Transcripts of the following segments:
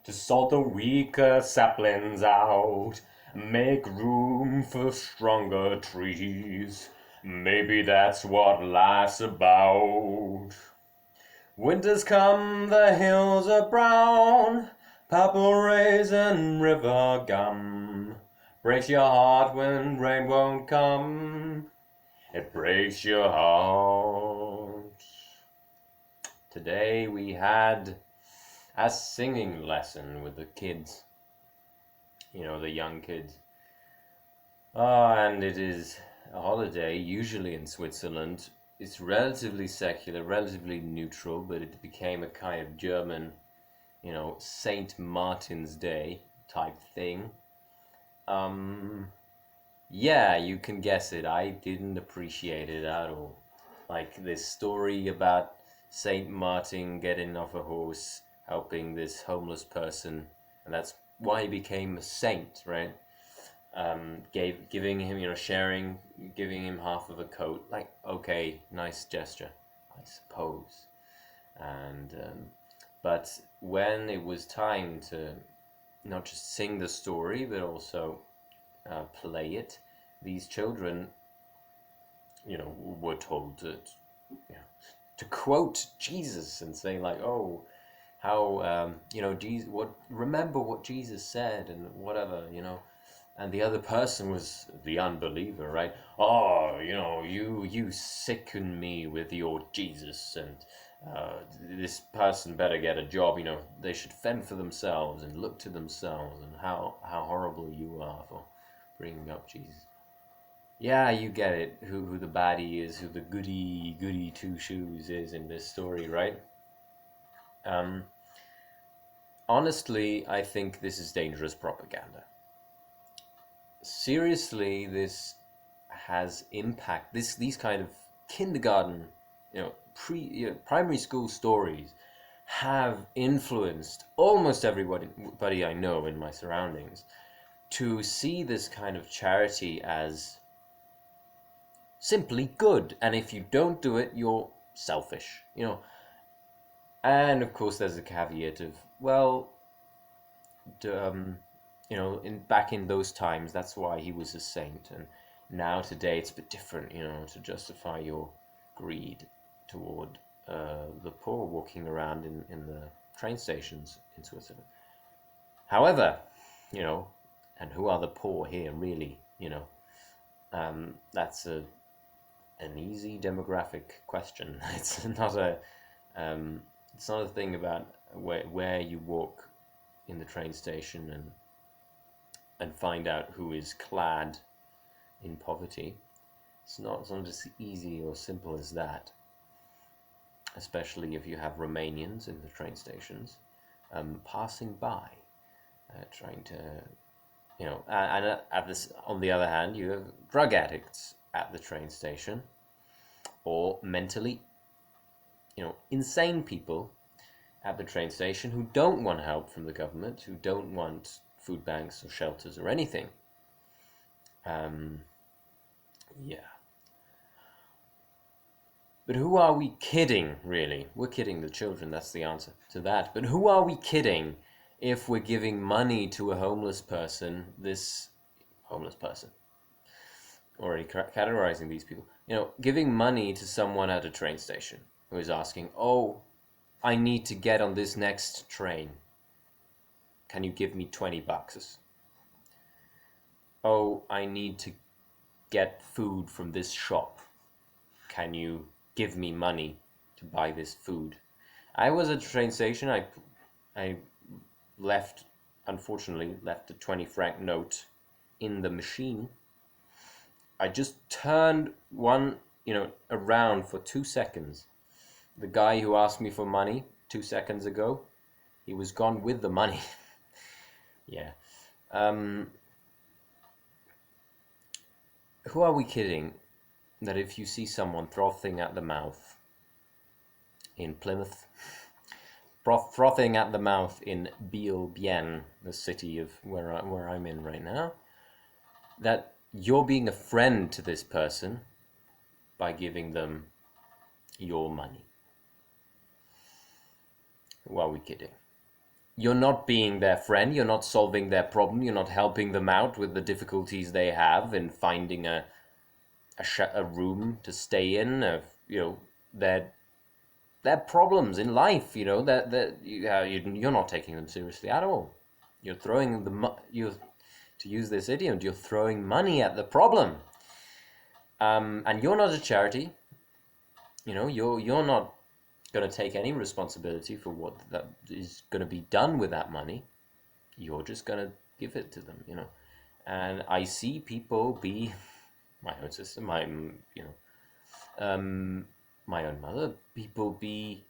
to sort the weaker saplings out, make room for stronger trees. Maybe that's what life's about. Winters come, the hills are brown, purple raisin river gum. Breaks your heart when rain won't come. It breaks your heart. Today we had a singing lesson with the kids. The young kids. And it is a holiday, usually in Switzerland. It's relatively secular, relatively neutral, but it became a kind of German, Saint Martin's Day type thing. Yeah, you can guess it. I didn't appreciate it at all. Like this story about Saint Martin getting off a horse, helping this homeless person, and that's why he became a saint, right? Giving him, sharing, giving him half of a coat. Like, okay, nice gesture, I suppose. And but when it was time to not just sing the story, but also play it, these children, were told to quote Jesus and say like, oh, how Jesus, remember what Jesus said and whatever, and the other person was the unbeliever, right? Oh, you sicken me with your Jesus, and this person better get a job. They should fend for themselves and look to themselves, and how horrible you are for bringing up Jesus. Yeah, you get it. Who the baddie is, who the goody two shoes is in this story, right? Um, Honestly, I think this is dangerous propaganda. Seriously, this has impact. These kind of kindergarten, primary school stories have influenced almost everybody I know in my surroundings to see this kind of charity as simply good, and if you don't do it, you're selfish. And of course, there's a caveat of, well, in back in those times, that's why he was a saint, and now today it's a bit different, to justify your greed toward the poor walking around in the train stations in Switzerland. However, and who are the poor here, really? That's an easy demographic question. Um, it's not a thing about where you walk in the train station and find out who is clad in poverty. It's not as easy or simple as that. Especially if you have Romanians in the train stations, passing by, trying to, and at this, on the other hand, you have drug addicts at the train station, or mentally, insane people at the train station who don't want help from the government, who don't want food banks or shelters or anything. Yeah. But who are we kidding, really? We're kidding the children, that's the answer to that. But who are we kidding if we're giving money to a homeless person, this homeless person? Already categorizing these people. Giving money to someone at a train station who is asking, oh, I need to get on this next train. Can you give me 20 bucks? Oh, I need to get food from this shop. Can you give me money to buy this food? I was at a train station. I unfortunately left a 20 franc note in the machine. I just turned one, around for 2 seconds. The guy who asked me for money 2 seconds ago, he was gone with the money. Yeah. Who are we kidding that if you see someone frothing at the mouth in Plymouth, frothing at the mouth in Biel-Bienne, the city of where I'm in right now, that you're being a friend to this person by giving them your money? Who are we kidding? you're not being their friend, you're not solving their problem, you're not helping them out with the difficulties they have in finding a room to stay in, you know, their their problems in life, you know, that you're not taking them seriously at all. You're throwing you, to use this idiom, you're throwing money at the problem. And you're not a charity. You know, you're not going to take any responsibility for what that is going to be done with that money. You're just going to give it to them, you know. And I see people be my own sister, you know, my own mother, people be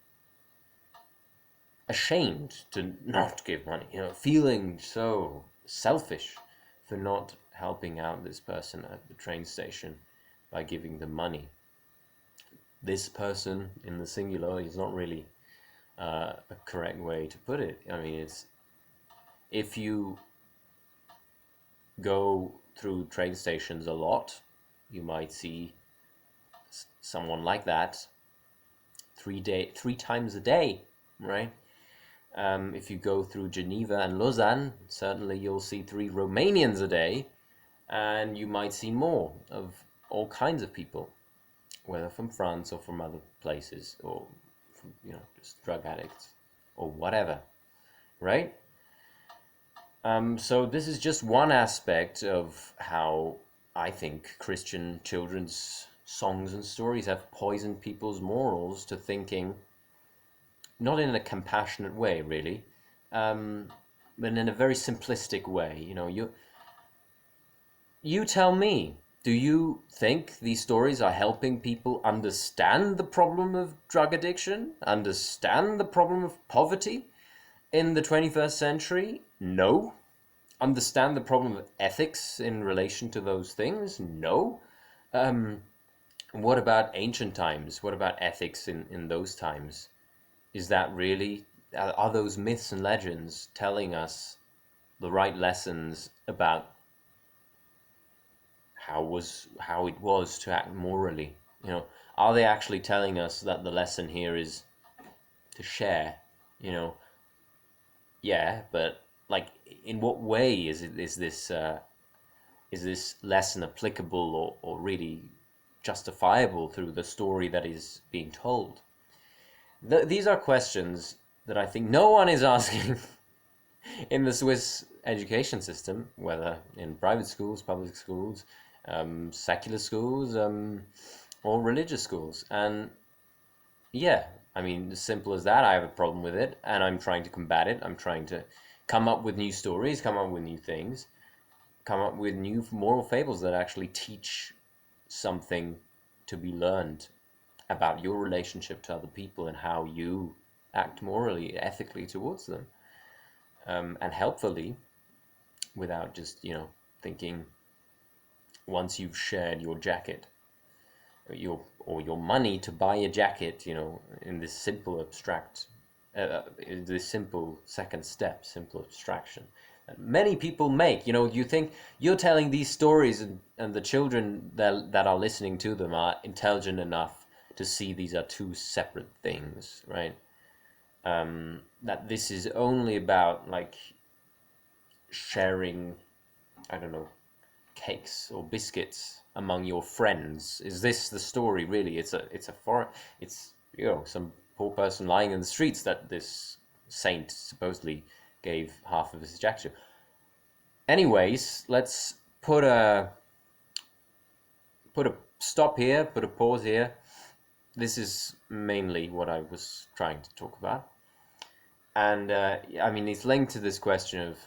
ashamed to not give money, you know, feeling so selfish for not helping out this person at the train station by giving them money. This person in the singular is not really a correct way to put it. I mean, it's if you go through train stations a lot, you might see someone like that three times a day, right? If you go through Geneva and Lausanne, certainly you'll see 3 Romanians a day, and you might see more of all kinds of people, whether from France or from other places, or from, you know, just drug addicts or whatever, right? So this is just one aspect of how I think Christian children's songs and stories have poisoned people's morals to thinking, not in a compassionate way, really, but in a very simplistic way. You know, you tell me, do you think these stories are helping people understand the problem of drug addiction, understand the problem of poverty in the 21st century? No. Understand the problem of ethics in relation to those things? No. What about ancient times? What about ethics in those times? Is that really, are those myths and legends telling us the right lessons about how it was to act morally? You know, are they actually telling us that the lesson here is to share? You know, yeah, but like, in what way is this lesson applicable or really justifiable through the story that is being told? These are questions that I think no one is asking in the Swiss education system, whether in private schools, public schools, secular schools, or religious schools. And yeah, I mean, as simple as that, I have a problem with it, and I'm trying to combat it. I'm trying to come up with new stories, come up with new things, come up with new moral fables that actually teach something to be learned about your relationship to other people and how you act morally, ethically towards them, and helpfully, without just, you know, thinking once you've shared your jacket, or your money to buy a jacket, you know, in this simple abstract, in this simple second step, simple abstraction that many people make. You know, you think you're telling these stories, and the children that are listening to them are intelligent enough to see these are two separate things, right? That this is only about like sharing, I don't know, cakes or biscuits among your friends. Is this the story really? It's, you know, some poor person lying in the streets that this saint supposedly gave half of his jacket to. Anyways, let's put a stop here, put a pause here. This is mainly what I was trying to talk about. And I mean, it's linked to this question of,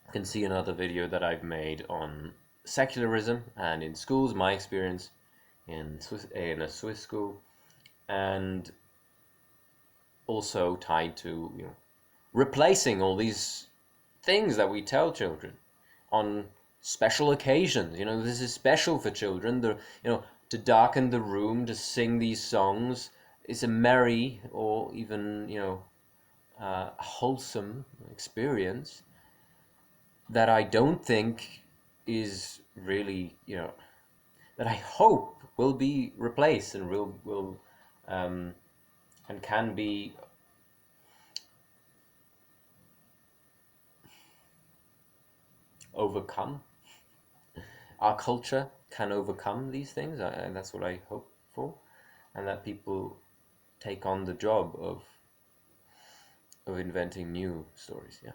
you can see another video that I've made on secularism and in schools, my experience in a Swiss school, and also tied to, you know, replacing all these things that we tell children on special occasions. You know, this is special for children. You know, to darken the room, to sing these songs is a merry or even, you know, wholesome experience that I don't think is really, you know, that I hope will be replaced and will and can be overcome. Our culture can overcome these things, and that's what I hope for, and that people take on the job of inventing new stories. Yeah.